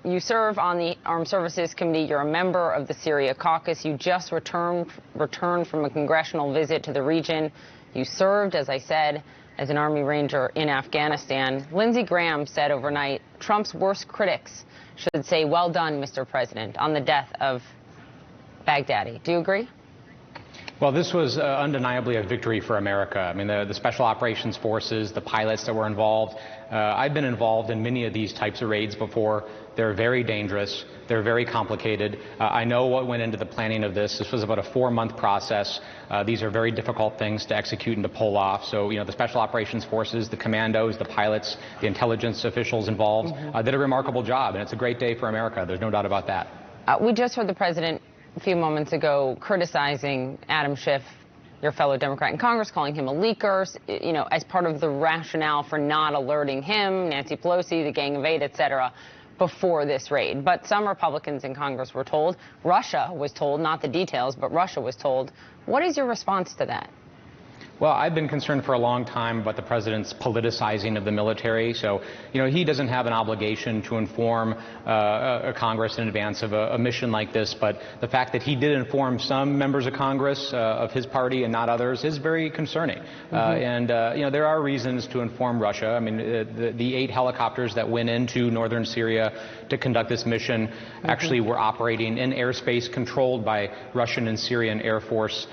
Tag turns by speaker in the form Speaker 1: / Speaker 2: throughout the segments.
Speaker 1: you serve on the Armed Services Committee. You're a member of the Syria caucus. You just returned from a congressional visit to the region. You served, as I said, as an Army Ranger in Afghanistan. Lindsey Graham said overnight, Trump's worst critics should say, "Well done, Mr. President," on the death of Baghdadi. Do you agree?
Speaker 2: Well, this was undeniably a victory for America. I mean, the Special Operations Forces, the pilots that were involved. I've been involved in many of these types of raids before. They're very dangerous. They're very complicated. I know what went into the planning of this. This was about a 4-month process. These are very difficult things to execute and to pull off. So, the Special Operations Forces, the commandos, the pilots, the intelligence officials involved did a remarkable job. And it's a great day for America. There's no doubt about that.
Speaker 1: We just heard the president a few moments ago criticizing Adam Schiff, your fellow Democrat in Congress, calling him a leaker, as part of the rationale for not alerting him, Nancy Pelosi, the Gang of Eight, etc., before this raid. But some Republicans in Congress were told, Russia was told, not the details, but Russia was told. What is your response to that?
Speaker 2: Well, I've been concerned for a long time about the president's politicizing of the military. So, he doesn't have an obligation to inform Congress in advance of a mission like this. But the fact that he did inform some members of Congress of his party and not others is very concerning. There are reasons to inform Russia. I mean, the 8 helicopters that went into northern Syria to conduct this mission actually were operating in airspace controlled by Russian and Syrian Air Force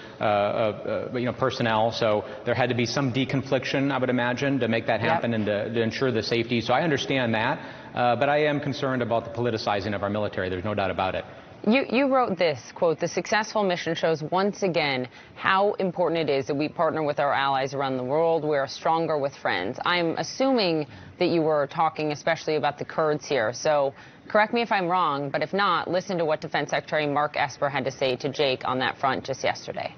Speaker 2: personnel. So there had to be some deconfliction, I would imagine, to make that happen and to ensure the safety. So I understand that, but I am concerned about the politicizing of our military. There's no doubt about it.
Speaker 1: You wrote this, quote, "The successful mission shows once again how important it is that we partner with our allies around the world. We are stronger with friends." I'm assuming that you were talking especially about the Kurds here. So correct me if I'm wrong, but if not, listen to what Defense Secretary Mark Esper had to say to Jake on that front just yesterday.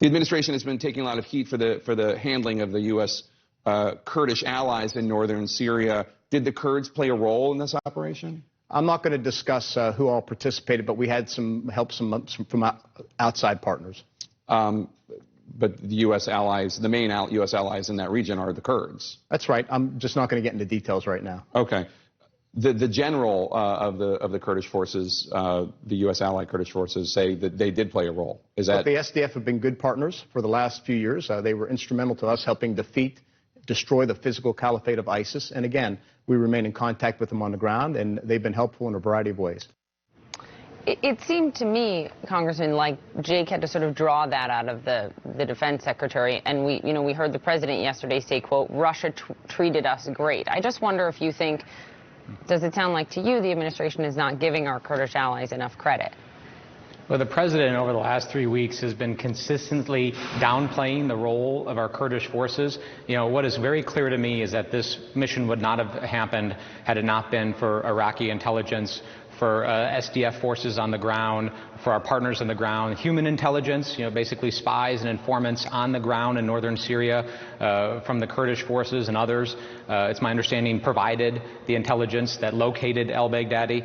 Speaker 3: The administration has been taking a lot of heat for the handling of the U.S. Kurdish allies in northern Syria. Did the Kurds play a role in this operation?
Speaker 4: I'm not going to discuss who all participated, but we had some help from outside partners.
Speaker 3: But the U.S. allies, the main U.S. allies in that region are the Kurds.
Speaker 4: That's right. I'm just not going to get into details right now.
Speaker 3: Okay. The general of the Kurdish forces, the U.S. allied Kurdish forces, say that they did play a role. Is that?
Speaker 4: But the SDF have been good partners for the last few years. They were instrumental to us helping destroy the physical caliphate of ISIS. And again, we remain in contact with them on the ground, and they've been helpful in a variety of ways.
Speaker 1: It seemed to me, Congressman, like Jake had to sort of draw that out of the defense secretary. And we heard the president yesterday say, quote, "Russia treated us great." I just wonder if you think, does it sound like to you the administration is not giving our Kurdish allies enough credit?
Speaker 2: Well, the president over the last 3 weeks has been consistently downplaying the role of our Kurdish forces. What is very clear to me is that this mission would not have happened had it not been for Iraqi intelligence, for SDF forces on the ground, for our partners on the ground, human intelligence, basically spies and informants on the ground in northern Syria from the Kurdish forces and others. It's my understanding provided the intelligence that located al-Baghdadi.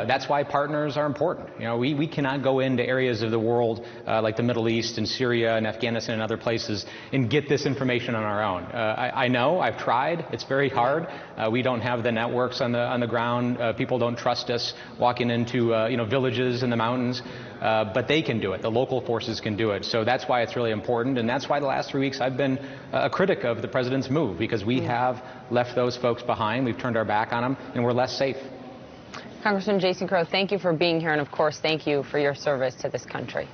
Speaker 2: That's why partners are important. We cannot go into areas of the world like the Middle East and Syria and Afghanistan and other places and get this information on our own. I know, I've tried. It's very hard. We don't have the networks on the ground. People don't trust us walking into villages in the mountains. But they can do it. The local forces can do it. So that's why it's really important. And that's why the last 3 weeks I've been a critic of the president's move, because we have left those folks behind. We've turned our back on them, and we're less safe.
Speaker 1: Congressman Jason Crow, thank you for being here. And, of course, thank you for your service to this country.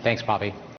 Speaker 2: Thanks, Poppy.